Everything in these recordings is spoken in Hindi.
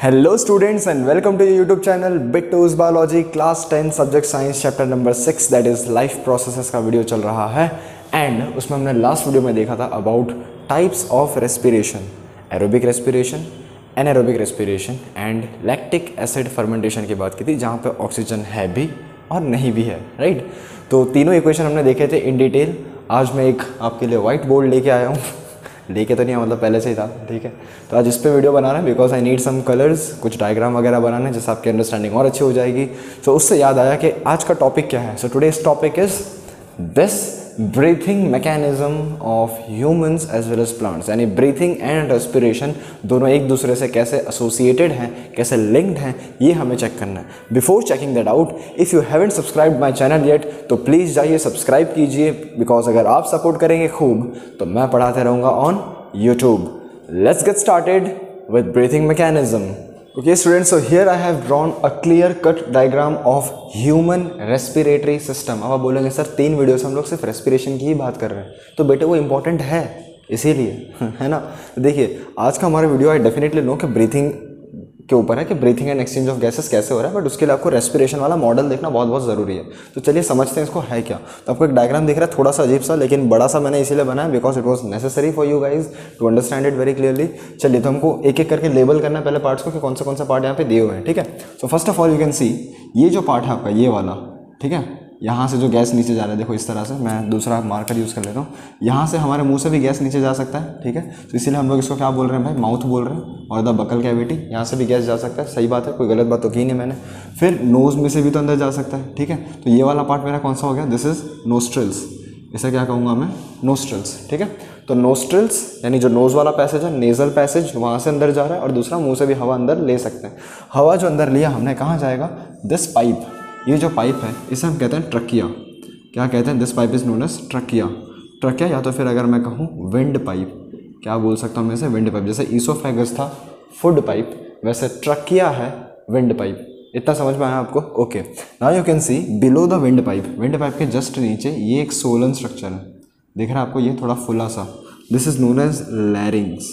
Hello students and welcome to YouTube channel Bittu's biology class 10 subject science chapter number 6 that is life processes का वीडियो चल रहा है। एंड उसमें हमने लास्ट वीडियो में देखा था about types of respiration, aerobic respiration, anaerobic respiration and lactic acid fermentation की बात की थी, जहाँ पे ऑक्सीजन है भी और नहीं भी है, राइट। तो तीनों इक्वेशन हमने देखे थे इन डिटेल। आज मैं एक आपके लिए व्हाइट बोर्ड लेके आया हूँ लेके तो नहीं, मतलब पहले से ही था, ठीक है। तो आज इस पे वीडियो बना रहे हैं because I need some colours, कुछ डायग्राम वगैरह बनाने जिससे आपकी अंडरस्टैंडिंग और अच्छी हो जाएगी। सो उससे याद आया कि आज का टॉपिक क्या है। So today's topic is this breathing mechanism of humans as well as plants, यानी ब्रीथिंग एंड रेस्पिरेशन दोनों एक दूसरे से कैसे एसोसिएटेड हैं, कैसे लिंक्ड हैं, ये हमें चेक करना है। Before checking that out, if you haven't subscribe my channel yet तो प्लीज़ जाइए सब्सक्राइब कीजिए, बिकॉज अगर आप सपोर्ट करेंगे खूब तो मैं पढ़ाते रहूँगा on YouTube. Let's get started with breathing mechanism. Okay students, so here I have drawn a clear cut diagram of human respiratory system। अब आप बोलेंगे सर 3 वीडियो से हम लोग सिर्फ रेस्पिरेशन की ही बात कर रहे हैं, तो बेटे वो इंपॉर्टेंट है इसीलिए है ना। देखिए आज का हमारा वीडियो आई डेफिनेटली नो कि ब्रीथिंग के ऊपर है कि breathing and exchange of gases कैसे हो रहा है, बट उसके लिए आपको रेस्पिरेशन वाला मॉडल देखना बहुत बहुत ज़रूरी है। तो चलिए समझते हैं इसको है क्या। तो आपको एक डायग्राम दिख रहा है, थोड़ा सा अजीब सा, लेकिन बड़ा सा मैंने इसीलिए बनाया because it was necessary for you guys to understand it very clearly. चलिए तो हमको एक एक करके लेबल करना है पहले पार्ट्स को कि कौन सा पार्ट यहाँ पे दिए हुए हैं, ठीक है। So first of all you can सी ये जो पार्ट है आपका ये वाला, ठीक है, यहाँ से जो गैस नीचे जा रहा है, देखो इस तरह से, मैं दूसरा मार्कर यूज़ कर लेता हूँ। यहाँ से हमारे मुंह से भी गैस नीचे जा सकता है, ठीक है। तो इसीलिए हम लोग इसको क्या बोल रहे हैं भाई, माउथ बोल रहे हैं। और द बकल कैविटी, यहाँ से भी गैस जा सकता है, सही बात है, कोई गलत बात तो की नहीं मैंने। फिर नोज़ में से भी तो अंदर जा सकता है, ठीक है। तो ये वाला पार्ट मेरा कौन सा हो गया, दिस इज नोस्ट्रिल्स, इसे क्या कहूँगा मैं, नोस्ट्रिल्स, ठीक है। तो नोस्ट्रिल्स यानी जो नोज़ वाला पैसेज है, नेजल पैसेज, वहाँ से अंदर जा रहा है, और दूसरा मुँह से भी हवा अंदर ले सकते हैं। हवा जो अंदर लिया हमने कहाँ जाएगा, दिस पाइप, ये जो पाइप है इसे हम कहते हैं ट्रकिया। क्या कहते हैं, this pipe is known as trachea. Trachea या तो फिर अगर मैं कहूँ विंड पाइप, क्या बोल सकता हूँ मैं इसे, विंड पाइप। जैसे ईसोफेगस था फूड पाइप, वैसे ट्रकिया है विंड पाइप। इतना समझ में आया आपको? Okay, now you can C below the wind pipe, wind pipe के जस्ट नीचे ये एक सोलन स्ट्रक्चर है, दिख रहा है आपको, ये थोड़ा फुला सा, this is known as larynx.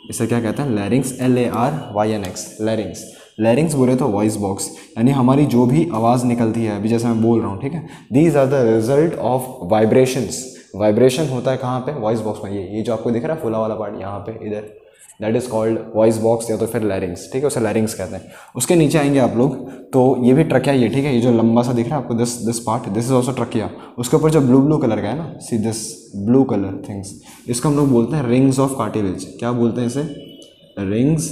इसे क्या कहते हैं, लैरिंग्स, LARYNX, लैरिंग्स। लैरिंग्स बोले तो वॉइस बॉक्स, यानी हमारी जो भी आवाज़ निकलती है अभी जैसे मैं बोल रहा हूँ, ठीक है, these are the result of vibrations. Vibration होता है कहाँ पे, वॉइस बॉक्स में। ये जो आपको दिख रहा है फुला वाला पार्ट यहाँ पे, इधर, that is called voice box या तो फिर लैरिंग्स, ठीक है, उसे लैरिंग्स कहते हैं। उसके नीचे आएंगे आप लोग तो ये भी ट्रकिया, ये ठीक है, ये जो लंबा सा दिख रहा है आपको, this part, this is also trachea. उसके ऊपर जो ब्लू कलर का है ना, see this blue colour things, इसको हम लोग बोलते हैं रिंग्स ऑफ कार्टिलेज। क्या बोलते हैं इसे, रिंग्स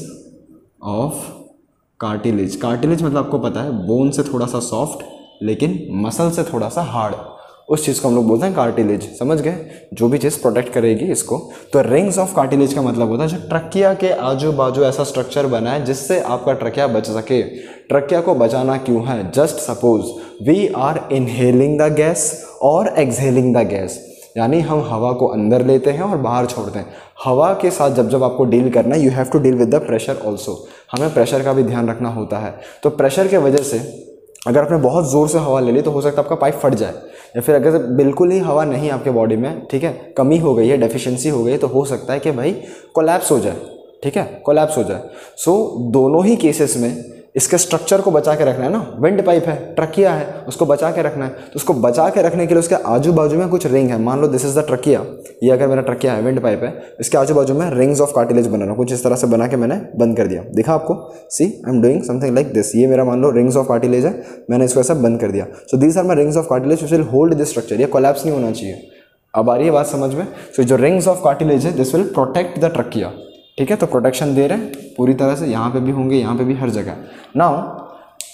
ऑफ कार्टिलेज। कार्टिलेज मतलब आपको पता है बोन से थोड़ा सा सॉफ्ट लेकिन मसल से थोड़ा सा हार्ड, उस चीज़ को हम लोग बोलते हैं कार्टिलेज। समझ गए, जो भी चीज़ प्रोटेक्ट करेगी इसको। तो रिंग्स ऑफ कार्टिलेज का मतलब होता है जो ट्रकिया के आजू बाजू ऐसा स्ट्रक्चर बना है जिससे आपका ट्रकिया बच सके। ट्रकिया को बचाना क्यों है, just suppose we are inhaling the gas और एक्सहेलिंग द गैस, यानी हम हवा को अंदर लेते हैं और बाहर छोड़ते हैं। हवा के साथ जब आपको डील करना है, you have to deal with the pressure also, हमें प्रेशर का भी ध्यान रखना होता है। तो प्रेशर के वजह से अगर आपने बहुत ज़ोर से हवा ले ली तो हो सकता है आपका पाइप फट जाए, या फिर अगर बिल्कुल ही हवा नहीं आपके बॉडी में, ठीक है, कमी हो गई है, डेफिशिएंसी हो गई है, तो हो सकता है कि भाई कोलैप्स हो जाए, ठीक है, कोलैप्स हो जाए। सो दोनों ही केसेस में इसके स्ट्रक्चर को बचा के रखना है ना। विंड पाइप है, ट्रकिया है, उसको बचा के रखना है। तो उसको बचा के रखने के लिए उसके आजू बाजू में कुछ रिंग है। मान लो दिस इज द ट्रकिया, ये अगर मेरा ट्रकिया है, विंड पाइप है, इसके आजू बाजू में रिंग्स ऑफ कार्टिलेज बना रहा हूँ, कुछ इस तरह से बना के मैंने बंद कर दिया। दिखा आपको, see I am doing something like this. ये मेरा मान लो रिंग्स ऑफ कार्टिलेज है, मैंने इसको ऐसा बंद कर दिया। So these are my rings of cartilage which will hold this structure, ये कोलैप्स नहीं होना चाहिए। अब आ रही है बात समझ में। सो जो रिंग्स ऑफ कार्टिलेज है this will protect the trachea, ठीक है। तो प्रोटेक्शन दे रहे हैं पूरी तरह से, यहाँ पे भी होंगे, यहाँ पे भी, हर जगह। नाउ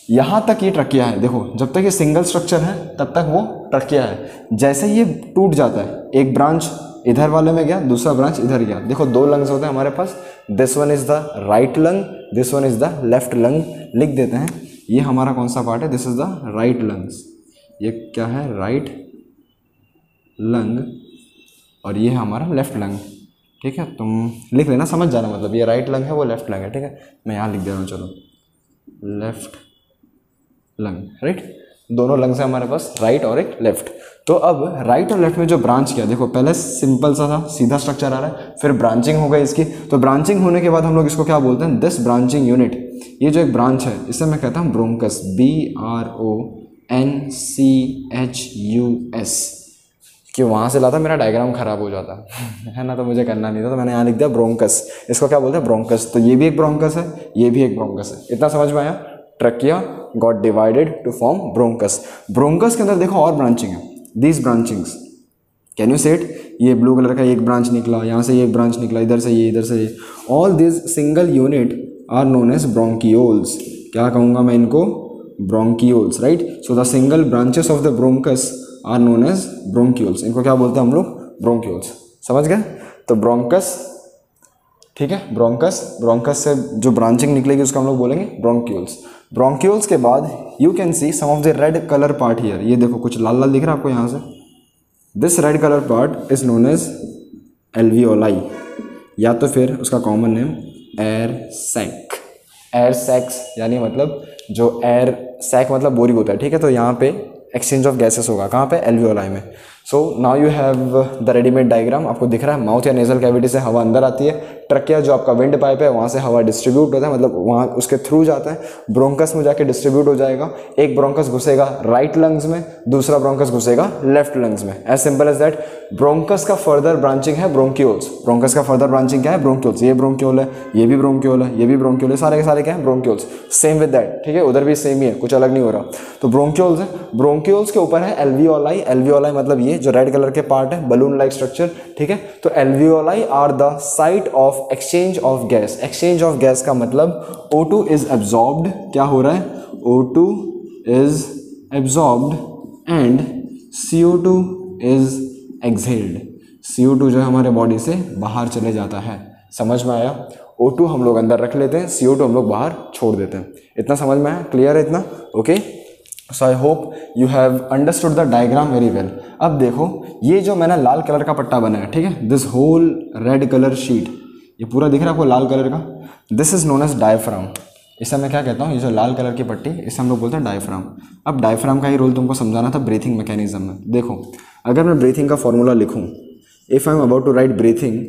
यहाँ तक ये ट्रकिया है, देखो जब तक ये सिंगल स्ट्रक्चर है तब तक वो ट्रकिया है। जैसे ये टूट जाता है, एक ब्रांच इधर वाले में गया, दूसरा ब्रांच इधर गया, देखो 2 लंग्स होते हैं हमारे पास, this one is the right lung, this one is the left lung. लिख देते हैं, ये हमारा कौन सा पार्ट है, this is the right lungs, ये क्या है, राइट लंग, और ये है हमारा लेफ्ट लंग, ठीक है। तुम लिख लेना, समझ जाना, मतलब ये राइट लंग है, वो लेफ्ट लंग है, ठीक है। मैं यहाँ लिख दे रहा हूँ, चलो, लेफ्ट लंग, राइट। दोनों लंग्स है हमारे पास, राइट और एक लेफ्ट। तो अब राइट और लेफ्ट में जो ब्रांच किया, देखो पहले सिंपल सा था, सीधा स्ट्रक्चर आ रहा है, फिर ब्रांचिंग हो गई इसकी। तो ब्रांचिंग होने के बाद हम लोग इसको क्या बोलते हैं, दिस ब्रांचिंग यूनिट ये जो एक ब्रांच है इसे मैं कहता हूँ ब्रोंकस, BRONCHUS। क्यों वहाँ से लाता, मेरा डायग्राम खराब हो जाता है ना, तो मुझे करना नहीं था, तो मैंने यहाँ लिख दिया ब्रोंकस। इसको क्या बोलते हैं, ब्रोंकस। तो ये भी एक ब्रोंकस है, ये भी एक ब्रोंकस है। इतना समझ में आया। Trachea got divided to form bronchus. Bronchus के अंदर देखो और ब्रांचिंग है, these branchings, can you say it. ये ब्लू कलर का एक ब्रांच निकला, यहाँ से ये एक ब्रांच निकला, इधर से ये, इधर से ये। All this single unit are known as bronchioles. क्या कहूँगा मैं इनको, bronchioles, right. So the single branches of the bronchus are known as bronchioles. इनको क्या बोलते हैं हम लोग, ब्रोंकियोल्स। समझ गए। तो ब्रोंकस, ठीक है, ब्रोंकस, ब्रोंकस से जो ब्रांचिंग निकलेगी उसको हम लोग बोलेंगे ब्रोंकियोल्स। ब्रोंकियोल्स के बाद you can see some of the red colour part here. ये देखो कुछ लाल लाल दिख रहा है आपको यहाँ से। This red colour part is known as alveoli, या तो फिर उसका common name air sac. Air sacs यानी मतलब जो एयर सैक मतलब बोरी होता है, ठीक है। तो यहाँ पे एक्सचेंज ऑफ गैसेस होगा, कहाँ पे, एल्वियोलाई में। So now you have the readymade diagram. आपको दिख रहा है माउथ या नेजल कैविटी से हवा अंदर आती है। ट्रकिया जो आपका विंड पाइप है वहाँ से हवा डिस्ट्रीब्यूट होता है, मतलब वहाँ उसके थ्रू जाता है, ब्रोंकस में जाके डिस्ट्रीब्यूट हो जाएगा। एक ब्रोंकस घुसेगा राइट लंग्स में, दूसरा ब्रोंकस घुसेगा लेफ्ट लंग्स में। As simple as that. Bronchus का फर्दर ब्रांचिंग है ब्रोंकियोल्स। ब्रोंकस का फर्दर ब्रांचिंग क्या है, ब्रोंकियोल्स। ये ब्रोंकियोल है, ये भी ब्रोंकियोल है, ये भी ब्रोंकियोल है, सारे के सारे क्या है, ब्रोंकियोल्स। सेम विद दैट, ठीक है, उधर भी सेम ही है, कुछ अलग नहीं हो रहा। तो ब्रोंकियोल्स है। ब्रोंकियोल्स के ऊपर है एल्वियोलाई। एल्वियोलाई मतलब ये जो रेड कलर के पार्ट है, बलून लाइक स्ट्रक्चर, ठीक है। तो alveoli are the site of exchange of gas. Exchange of gas का मतलब O2 इज एब्जॉर्ब्ड, क्या हो रहा है, O2 is absorbed and CO2 is exhaled. CO2 जो है हमारे बॉडी से बाहर चले जाता है। समझ में आया। O2 हम लोग अंदर रख लेते हैं, CO2 हम लोग बाहर छोड़ देते हैं। इतना समझ में आया, क्लियर है इतना, okay. So I hope you have understood the diagram very well. अब देखो ये जो मैंने लाल कलर का पट्टा बनाया, ठीक है, this whole red colour sheet, ये पूरा दिख रहा है आपको लाल कलर का, this is known as diaphragm. इसे मैं क्या कहता हूँ, ये जो लाल कलर की पट्टी, इसे हम लोग बोलते हैं डायफ्राम। अब डायफ्राम का ही रोल तुमको समझाना था ब्रीथिंग मैकेनिज्म में। देखो अगर मैं ब्रीथिंग का फॉर्मूला लिखूँ, if I am about to write breathing,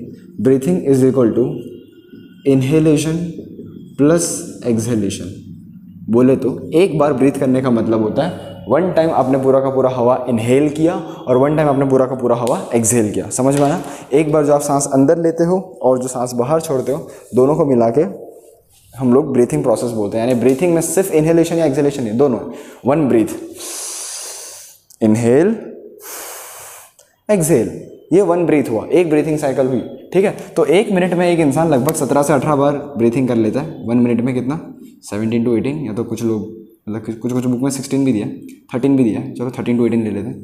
breathing is equal to inhalation plus exhalation. बोले तो एक बार ब्रीथ करने का मतलब होता है वन टाइम आपने पूरा का पूरा हवा इनहेल किया और वन टाइम आपने पूरा का पूरा हवा एक्सहेल किया। समझ में आया। एक बार जो आप सांस अंदर लेते हो और जो सांस बाहर छोड़ते हो, दोनों को मिला के हम लोग ब्रीथिंग प्रोसेस बोलते हैं। यानी ब्रीथिंग में सिर्फ इनहेलेशन या एक्सहेलेशन नहीं, दोनों। वन ब्रीथ, इनहेल, एक्सहेल, ये वन ब्रीथ हुआ, एक ब्रीथिंग साइकिल हुई, ठीक है। तो एक मिनट में एक इंसान लगभग 17 से 18 बार ब्रीथिंग कर लेता है। 1 मिनट में कितना, 17 to 18, या तो कुछ लोग मतलब कुछ बुक में 16 भी दिया, 13 भी दिया, चलो 13 to 18 ले लेते हैं,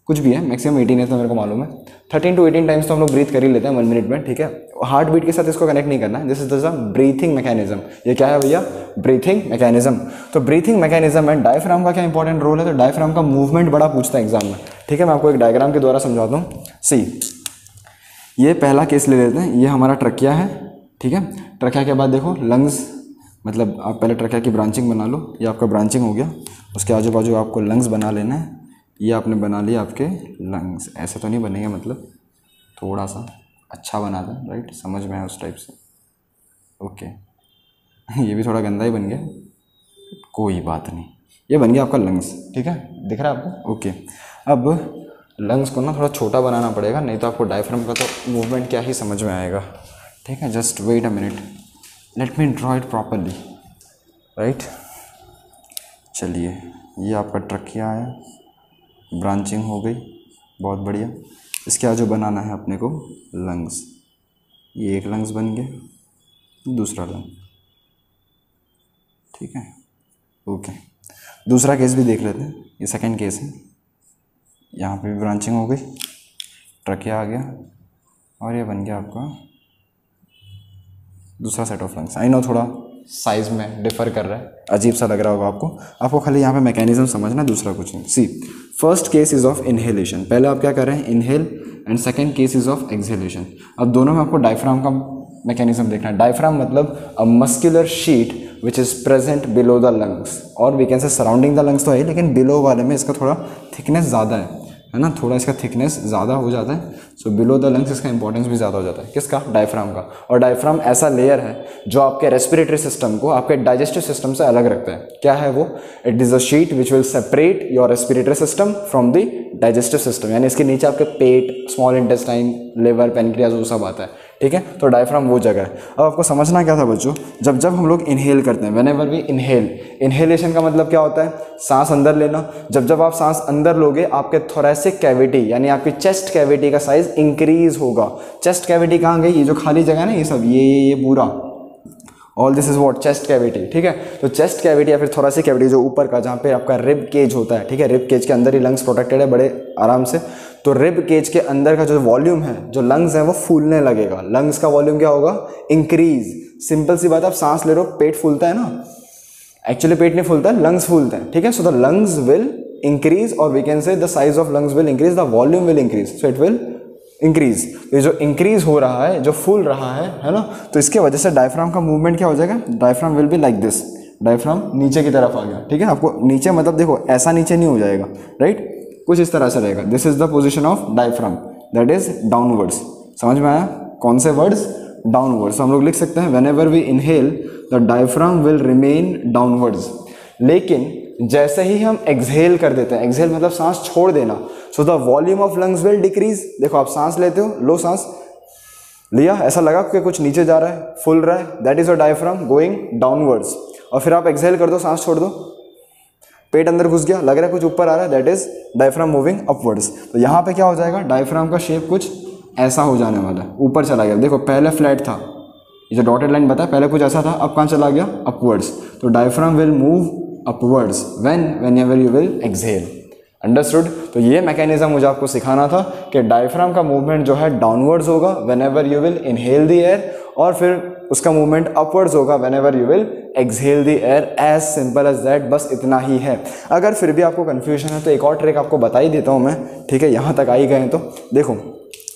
कुछ भी है, मैक्सिमम 18 है तो मेरे को मालूम है। 13 to 18 टाइम्स तो हम लोग ब्रीथ कर ही लेते हैं 1 मिनट में, ठीक है। हार्ट बीट के साथ इसको कनेक्ट नहीं करना है। This is the breathing mechanism. ये क्या है भैया, ब्रीथिंग मैकेनिज्म। तो ब्रीथिंग मैकेनिज्म में डायफ्राम का क्या इंपॉर्टेंट रोल है, तो डायफ्राम का मूवमेंट बड़ा पूछता है एग्जाम में, ठीक है। मैं आपको एक डायग्राम के द्वारा समझाता हूँ। सी, ये पहला केस ले लेते हैं, ये हमारा ट्रकिया है, ठीक है। ट्रकिया के बाद देखो लंग्स, मतलब आप पहले ट्रकिया की ब्रांचिंग बना लो, ये आपका ब्रांचिंग हो गया। उसके आजू बाजू आपको लंग्स बना लेना है। ये आपने बना लिया आपके लंग्स, ऐसे तो नहीं बनेंगे, मतलब थोड़ा सा अच्छा बना दें, राइट, समझ में आया उस टाइप से, ओके। ये भी थोड़ा गंदा ही बन गया, कोई बात नहीं, ये बन गया आपका लंग्स, ठीक है, दिख रहा है आपको, ओके। अब लंग्स को ना थोड़ा छोटा बनाना पड़ेगा, नहीं तो आपको डायफ्राम का तो मूवमेंट क्या ही समझ में आएगा, ठीक है। Just wait a minute, let me draw it properly, right. चलिए, ये आपका ट्रकिया है, ब्रांचिंग हो गई, बहुत बढ़िया। इसके आजू बनाना है अपने को लंग्स। ये एक लंग्स बन गया, दूसरा लंग, ठीक है, ओके। दूसरा केस भी देख लेते हैं, ये सेकंड केस है। यहाँ पे भी ब्रांचिंग हो गई, ट्रकिया आ गया और ये बन गया आपका दूसरा set of lungs. I know थोड़ा साइज में डिफर कर रहा है, अजीब सा लग रहा होगा आपको खाली यहाँ पे मैकेनिज्म समझना, दूसरा कुछ नहीं। See, first case is of inhalation, पहले आप क्या कर रहे हैं, inhale, and second case is of exhalation. अब दोनों में आपको डायफ्राम का मैकेनिज्म देखना है। डायफ्राम मतलब a muscular sheet which is present below the lungs, और we can say surrounding the lungs तो है, लेकिन बिलो वाले में इसका थोड़ा थिकनेस ज़्यादा है। है ना, थोड़ा इसका थिकनेस ज़्यादा हो जाता है। सो बिलो द लंग्स इसका इंपॉर्टेंस भी ज़्यादा हो जाता है। किसका? डायफ्राम का। और डायफ्राम ऐसा लेयर है जो आपके रेस्पिरेटरी सिस्टम को आपके डाइजेस्टिव सिस्टम से अलग रखता है। क्या है वो? It is a sheet which will separate your respiratory system from the digestive system, यानी इसके नीचे आपके पेट, स्मॉल इंटेस्टाइन, लिवर, पेनक्रियाज वो सब आता है, ठीक है। तो डायफ्राम वो जगह है। अब आपको समझना क्या था बच्चों, जब जब हम लोग इनहेल करते हैं, व्हेनेवर वी इनहेल, इनहेलेशन का मतलब क्या होता है? सांस अंदर लेना। जब जब आप सांस अंदर लोगे आपके थोरैसिक कैविटी यानी आपकी चेस्ट कैविटी का साइज इंक्रीज होगा। चेस्ट कैविटी कहाँ गई? ये जो खाली जगह है ना, ये सब ये पूरा, all this is what? Chest cavity, ठीक है। तो चेस्ट कैविटी या फिर थोरैसिक कैविटी जो ऊपर का, जहाँ पे आपका रिब केज होता है, ठीक है, रिब केज के अंदर ही लंग्स प्रोटेक्टेड है बड़े आराम से। तो रिब केज के अंदर का जो वॉल्यूम है, जो लंग्स है, वो फूलने लगेगा। लंग्स का वॉल्यूम क्या होगा? इंक्रीज। सिंपल सी बात है, आप सांस ले रहे हो, पेट फूलता है ना, एक्चुअली पेट नहीं फूलता है, लंग्स फूलते हैं, ठीक है। So the lungs will increase और we can say the size of lungs will increase, the volume will increase, so it will increase. ये जो इंक्रीज हो रहा है, जो फूल रहा है ना, तो इसके वजह से डायफ्राम का मूवमेंट क्या हो जाएगा? Diaphragm will be like this. Diaphragm नीचे की तरफ आ गया, ठीक है। आपको नीचे मतलब देखो ऐसा नीचे नहीं हो जाएगा, राइट, कुछ इस तरह से रहेगा। This is the position of diaphragm, that is downwards. समझ में आया? कौन से वर्ड्स? डाउनवर्ड्स। हम लोग लिख सकते हैं whenever we inhale the diaphragm will remain downwards. लेकिन जैसे ही हम एक्सहेल कर देते हैं, एक्सहेल मतलब सांस छोड़ देना, so the volume of lungs will decrease. देखो आप सांस लेते हो, लो सांस लिया, ऐसा लगा कि कुछ नीचे जा रहा है, फुल रहा है, that is your diaphragm going downwards. और फिर आप एक्सहेल कर दो, सांस छोड़ दो, पेट अंदर घुस गया, लग रहा है कुछ ऊपर आ रहा है, that is diaphragm moving upwards. तो यहाँ पे क्या हो जाएगा? डायफ्राम का शेप कुछ ऐसा हो जाने वाला है, ऊपर चला गया। देखो पहले फ्लैट था, ये जो डॉटेड लाइन बताया, पहले कुछ ऐसा था, अब कहाँ चला गया? अपवर्ड्स। तो diaphragm will move upwards whenever you will exhale। Understood? तो ये मैकेनिज्म मुझे आपको सिखाना था कि डायफ्राम का मूवमेंट जो है डाउनवर्ड्स होगा whenever you will inhale the air, और फिर उसका मूवमेंट अपवर्ड्स होगा whenever you will exhale the air। as simple as that, बस इतना ही है। अगर फिर भी आपको कन्फ्यूजन है तो एक और ट्रिक आपको बता ही देता हूँ मैं, ठीक है। यहाँ तक आ ही गए तो देखो,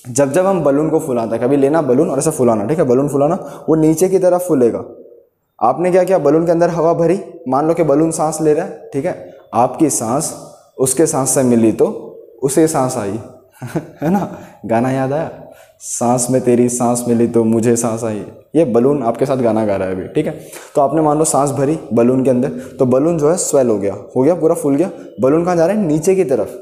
जब जब हम बलून को फुलाते हैं, कभी लेना बलून और ऐसा फुलाना, ठीक है, बलून फुलाना, वो नीचे की तरफ फूलेगा। आपने क्या किया? बलून के अंदर हवा भरी, मान लो कि बलून सांस ले रहा है, ठीक है, आपकी सांस उसके सांस से मिली तो उसे सांस आई है ना, गाना याद आया? सांस में तेरी सांस मिली तो मुझे सांस आई। ये बलून आपके साथ गाना गा रहा है अभी, ठीक है। तो आपने मान लो सांस भरी बलून के अंदर, तो बलून जो है स्वेल हो गया, पूरा फूल गया। बलून कहाँ जा रहा है? नीचे की तरफ,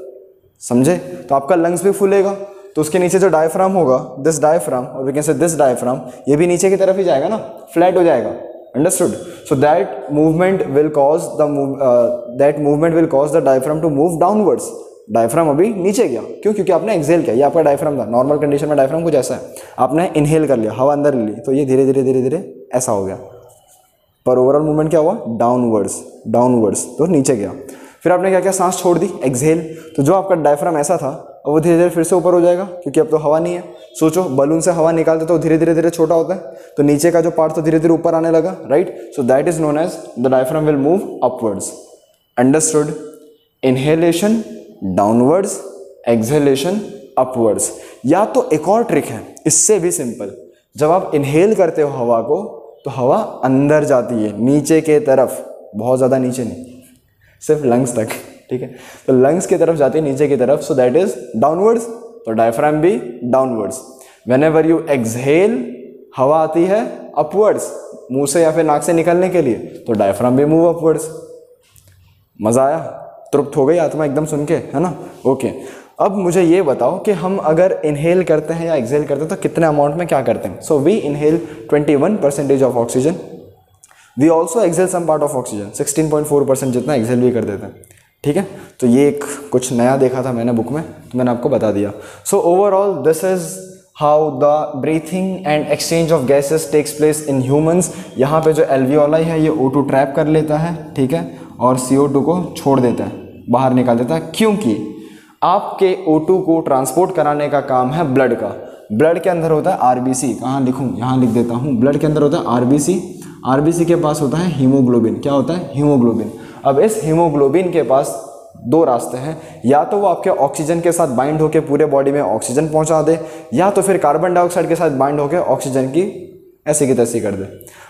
समझे? तो आपका लंग्स भी फूलेगा, तो उसके नीचे जो डायफ्राम होगा, दिस डायफ्राम, और we can say this diaphragm, ये भी नीचे की तरफ ही जाएगा ना, फ्लैट हो जाएगा। Understood? So that movement will cause the diaphragm to move downwards। Diaphragm अभी नीचे गया, क्यों? क्योंकि आपने एक्सहेल किया, ये आपका डायफ्राम था। नॉर्मल कंडीशन में डायफ्राम कुछ ऐसा है, आपने इनहेल कर लिया, हवा अंदर ली, तो ये धीरे धीरे धीरे धीरे ऐसा हो गया। पर ओवरऑल मूवमेंट क्या हुआ? डाउनवर्ड्स, तो नीचे गया। फिर आपने क्या किया? सांस छोड़ दी, एक्सहेल। तो जो आपका डायफ्राम ऐसा था, अब वो धीरे धीरे फिर से ऊपर हो जाएगा, क्योंकि अब तो हवा नहीं है। सोचो बलून से हवा निकालते तो धीरे धीरे धीरे छोटा होता है, तो नीचे का जो पार्ट तो धीरे धीरे ऊपर आने लगा, right. So that is known as the diaphragm will move upwards. Understood? Inhalation downwards, exhalation upwards. या तो एक और ट्रिक है इससे भी सिंपल, जब आप इनहेल करते हो हवा को, तो हवा अंदर जाती है नीचे के तरफ, बहुत ज़्यादा नीचे नहीं, सिर्फ लंग्स तक, ठीक है। तो लंग्स की तरफ जाती है नीचे की तरफ, सो दैट इज डाउनवर्ड्स। तो डायफ्राम भी डाउनवर्ड्स। व्हेनेवर यू एक्सहेल, हवा आती है अपवर्ड्स, मुंह से या फिर नाक से निकलने के लिए, तो डायफ्राम भी मूव अपवर्ड्स। मजा आया? तृप्त हो गई आत्मा एकदम सुन के, है ना? ओके। अब मुझे ये बताओ कि हम अगर इनहेल करते हैं या एक्सहेल करते हैं तो कितने अमाउंट में क्या करते हैं? So we inhale 21% of oxygen, we also exhale some part of oxygen, 16.4% जितना एक्सहेल भी कर देते हैं, ठीक है। तो ये एक कुछ नया देखा था मैंने बुक में, तो मैंने आपको बता दिया। So overall this is how the breathing and exchange of gases takes place in humans. यहाँ पे जो एल्वियोलाई है ये O2 ट्रैप कर लेता है, ठीक है, और CO2 को छोड़ देता है, बाहर निकाल देता है, क्योंकि आपके O2 को ट्रांसपोर्ट कराने का काम है ब्लड का। ब्लड के अंदर होता है RBC, कहाँ लिखूँ? यहाँ लिख देता हूँ। ब्लड के अंदर होता है RBC, RBC के पास होता है हीमोग्लोबिन। क्या होता है? हीमोग्लोबिन। अब इस हीमोग्लोबिन के पास दो रास्ते हैं, या तो वो आपके ऑक्सीजन के साथ बाइंड होकर पूरे बॉडी में ऑक्सीजन पहुंचा दे, या तो फिर कार्बन डाइऑक्साइड के साथ बाइंड होकर ऑक्सीजन की ऐसी की तैसी कर दे।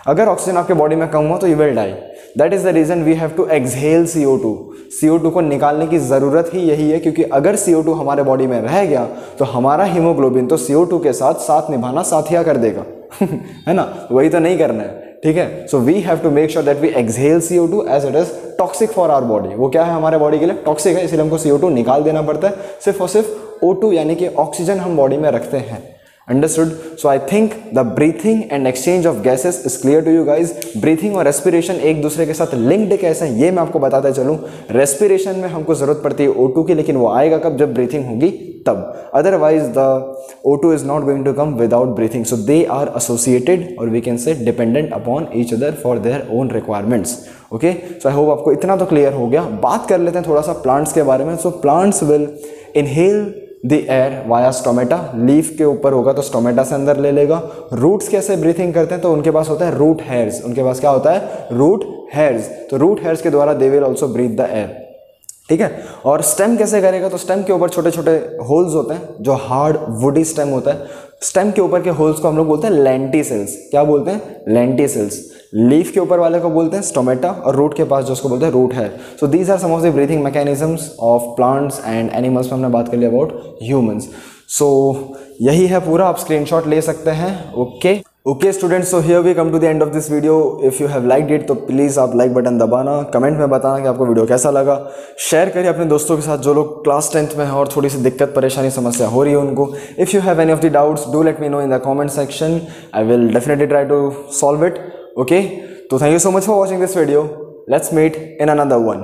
अगर ऑक्सीजन आपके बॉडी में कम हो तो you will die. That is the reason we have to exhale CO2। CO2 को निकालने की ज़रूरत ही यही है, क्योंकि अगर CO2 हमारे बॉडी में रह गया तो हमारा हीमोग्लोबिन तो CO2 के साथ साथ निभाना साथिया कर देगा है ना, वही तो नहीं करना है, ठीक है। So we have to make sure that we exhale CO2 as it is toxic for our body. वो क्या है, हमारे बॉडी के लिए टॉक्सिक है, इसलिए हमको CO2 निकाल देना पड़ता है। सिर्फ और सिर्फ O2 यानी कि ऑक्सीजन हम बॉडी में रखते हैं। Understood? So I think the breathing and exchange of gases is clear to you guys. Breathing और respiration एक दूसरे के साथ linked कैसे हैं ये मैं आपको बताता चलूँ। Respiration में हमको ज़रूरत पड़ती है O2 की, लेकिन वो आएगा कब, जब breathing होगी तब। Otherwise the O2 is not going to come without breathing. So they are associated or we can say dependent upon each other for their own requirements. Okay? So I hope आपको इतना तो clear हो गया। बात कर लेते हैं थोड़ा सा plants के बारे में। So plants will inhale the air via stomata. Leaf के ऊपर होगा तो स्टोमेटा से अंदर ले लेगा। रूट्स कैसे ब्रीथिंग करते हैं, तो उनके पास होता है रूट हेयर्स। उनके पास क्या होता है, रूट हेयर्स। तो रूट हेयर्स के द्वारा they will also breathe the air, ठीक है। और स्टेम कैसे करेगा, तो स्टेम के ऊपर छोटे छोटे होल्स होते हैं, जो हार्ड वुडी स्टेम होता है। स्टेम के ऊपर के होल्स को हम लोग बोलते हैं लेंटिसेल्स। क्या बोलते हैं, लेंटिसेल्स। लीफ के ऊपर वाले को बोलते हैं स्टोमेटा, और रूट के पास जो उसको बोलते हैं रूट है। So these are some of the breathing mechanisms of plants and animals में हमने बात कर ली अबाउट ह्यूमंस। सो यही है पूरा, आप स्क्रीनशॉट ले सकते हैं। Okay students, so here we come to the end of this video. If you have liked it तो प्लीज़ आप लाइक बटन दबाना, कमेंट में बताना कि आपको वीडियो कैसा लगा। शेयर करिए अपने दोस्तों के साथ जो लोग क्लास 10th में हैं और थोड़ी सी दिक्कत परेशानी समस्या हो रही है उनको। If you have any of the doubts do let me know in the comment section, I will definitely try to solve it. Okay, तो thank you so much for watching this video. Let's meet in another one.